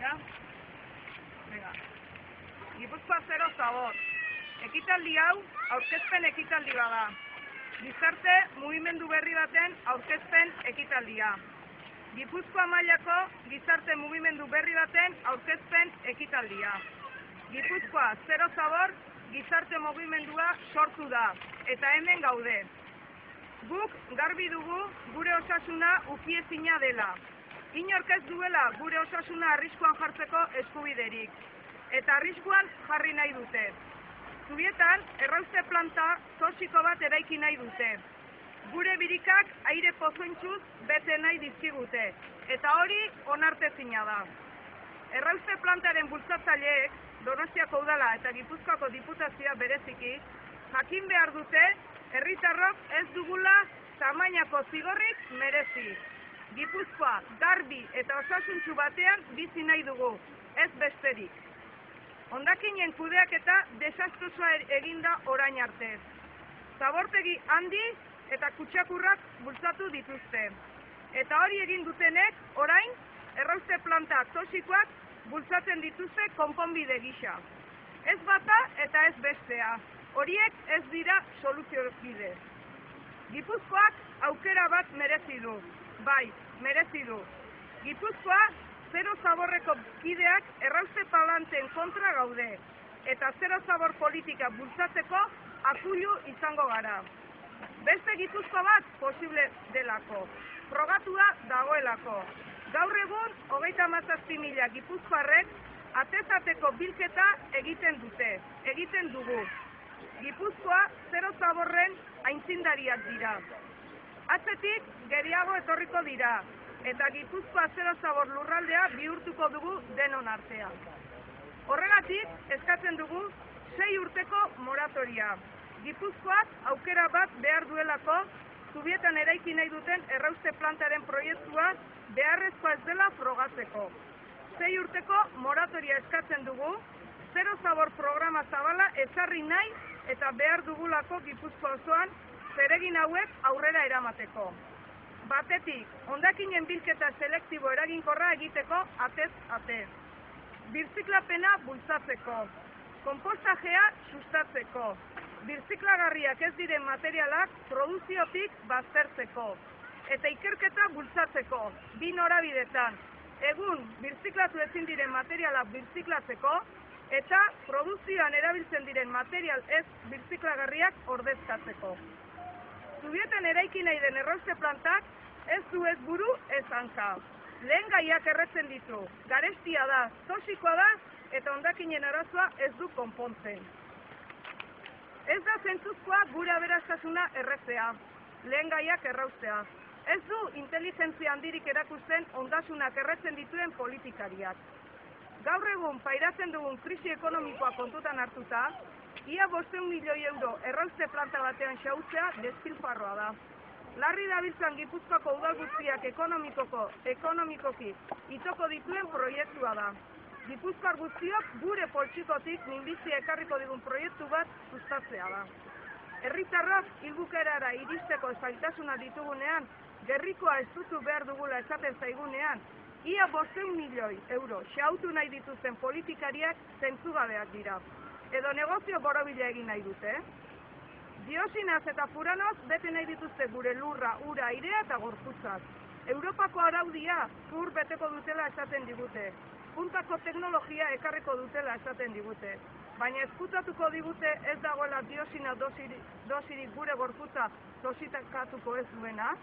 Ya? Venga. Gipuzkoa zero zabor. Ekitaldi hau aurkezpen ekitaldi bada. Gizarte mugimendu berri baten aurkezpen ekitaldia. Gipuzkoa mailako gizarte mugimendu berri baten aurkezpen ekitaldia. Gipuzkoa zero zabor gizarte mugimendua sortu da, eta hemen gaude. Guk garbi dugu gure osasuna ukiezina dela. Inork ez duela gure osasuna arriskuan jartzeko eskubiderik, eta arriskuan jarri nahi dute. Zubietan, errauste planta toxiko bat eraiki nahi dute. Gure birikak aire pozointxuz bete nahi dizkigute, eta hori onartezina da. Errauste plantaren bultzatzaileek, Donostiako udala eta Gipuzkoako diputazioa bereziki, jakin behar dute, herritarrok ez dugula tamainako zigorrik merezi. Gipuzkoa garbi eta osasuntsu batean bizi nahi dugu, ez besterik. Hondakinen kudeaketa desastrosua eginda orain arte. Zabortegi handi eta kutsakurrak bultzatu dituzte. Eta hori egin dutenek orain errauste planta toxikoak bultzatzen dituzte konponbide gisa. Ez bata eta ez bestea. Horiek ez dira soluzio bide. Gipuzkoak aukera bat merezi du. Bai, merezi du. Gipuzkoa zero zaborreko kideak errauste planten kontra gaude. Eta zero zabor politika bultzatzeko akulu izango gara. Beste Gipuzkoa bat posible delako. Frogatua dagoelako. Gaur egun 37.000 gipuzkoarrek atezateko bilketa egiten dugu. Gipuzkoa zero zaborren aintzindariak dira. Atzetik gehiago etorriko dira, eta Gipuzkoa zero zabor lurraldea bihurtuko dugu denon artean. Horregatik eskatzen dugu 6 urteko moratoria. Gipuzkoak aukera bat behar duelako, Zubietan eraiki nahi duten errauste plantaren proiektua beharrezkoa ez dela frogatzeko. 6 urteko moratoria eskatzen dugu, zero zabor programa zabala ezarri nahi eta behar dugulako Gipuzkoa osoan zeregin hauek aurrera eramateko. Batetik, hondakinen bilketa selektibo eraginkorra egiteko atez ate. Birziklapena bultzatzeko, konpostajea sustatzeko, birziklagarriak ez diren materialak produziotik baztertzeko, eta ikerketa bultzatzeko, bi norabidetan, egun birziklatu ezin diren materialak birziklatzeko, eta produzioan erabiltzen diren material ez birziklagarriak ordezkatzeko. Zubietan eraiki nahi den errauste plantak ez du ez buru ez hanka. Lehen gaiak erretzen ditu, garestia da, toxikoa da, eta hondakinen arazoa ez du konpontzen. Ez da zentzuzkoa gure aberastasuna erretzea, lehen gaiak erraustea. Ez du inteligentzia handirik erakusten ondasunak erretzen dituen politikariak. Gaur egun pairatzen dugun krisi ekonomikoa kontutan hartuta, ia 500 milioi euro errauste planta batean xahutzea despilfarroa da. Larri dabiltzan Gipuzkoako udal guztiak ekonomikoki itoko dituen proiektua da. Gipuzkoar guztiok gure poltsikotik minbizia ekarriko digun proiektu bat sustatzea da. Herritarrak hilbukerara iristeko zailtasuna ditugunean, gerrikoa estutu behar dugula esaten zaigunean, ia 500 milioi euro xahutu nahi dituzten politikariak zentzugabeak dira. Edo negozio borobila egin nahi dute. Diosinaz eta furanoz bete nahi dituzte gure lurra, ura, airea eta gorputzak. Europako araudia zur beteko dutela esaten digute. Puntako teknologia ekarriko dutela esaten digute. Baina ezkutatuko digute ez dagoela diosina dosirik gure gorputza toxifikatuko ez duena,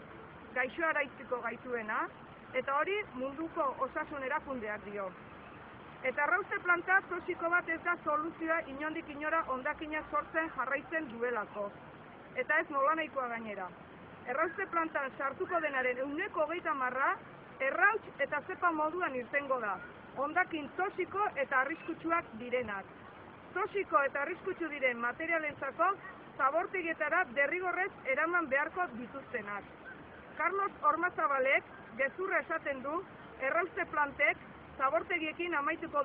gaixo araitziko gaituena, eta hori munduko osasun erakundeak dio. Eta errauste planta toxiko bat ez da soluzioa inondik inora hondakinak sortzen jarraitzen duelako. Eta ez nolanahikoa gainera. Errauste plantan sartuko denaren 30% errauts eta zepa moduan irtengo da. Hondakin toxiko eta arriskutsuak direnak. Toxiko eta arriskutsu diren materialentzako zabortegietara derrigorrez eraman beharko dituztenak. Carlos Ormazabalek gezurra esaten du errauste plantek zabortegiekin amaituko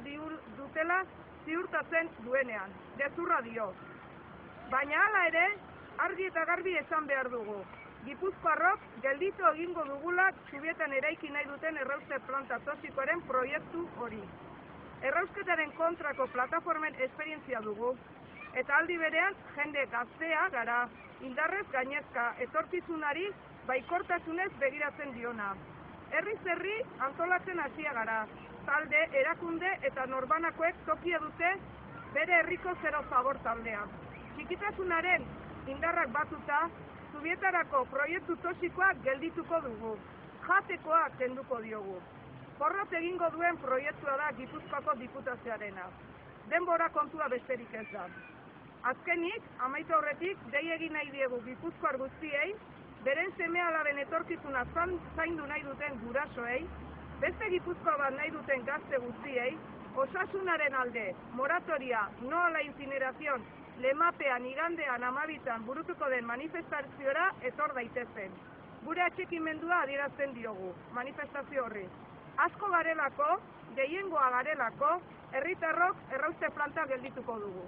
dutela ziurtatzen duenean. Gezurra dio. Baina hala ere, argi eta garbi esan behar dugu. Gipuzkoarrok gelditu egingo dugula Zubietan eraiki nahi duten errauste planta toxikoaren proiektu hori. Errausketaren kontrako plataformen esperientzia dugu, eta aldi berean jende gaztea gara, indarrez gainezka, etorkizunari baikortasunez begiratzen diona. Herriz herri antolatzen hasia gara, talde, erakunde eta norbanakoek tokia dute bere herriko zero zabor taldea. Txikitasunaren indarrak batuta, Zubietarako proiektu toxikoak geldituko dugu, jatekoak kenduko diogu. Porrot egingo duen proiektua da Gipuzkoako Diputazioarena. Denbora kontua besterik ez da. Azkenik, amaitu aurretik, dei egin nahi diegu Gipuzkoar guztiei, beren seme-alaben etorkizuna zaindu nahi duten gurasoei, beste Gipuzkoa bat nahi duten gazte guztiei, osasunaren alde, moratoria, no a la incineración, lemapean igandean 12 burutuko den manifestaziora etor daitezen. Gure atxikimendua adierazten diogu, manifestazio horri. Asko garelako, gehiengoa garelako, herritarrok errauste planta geldituko dugu.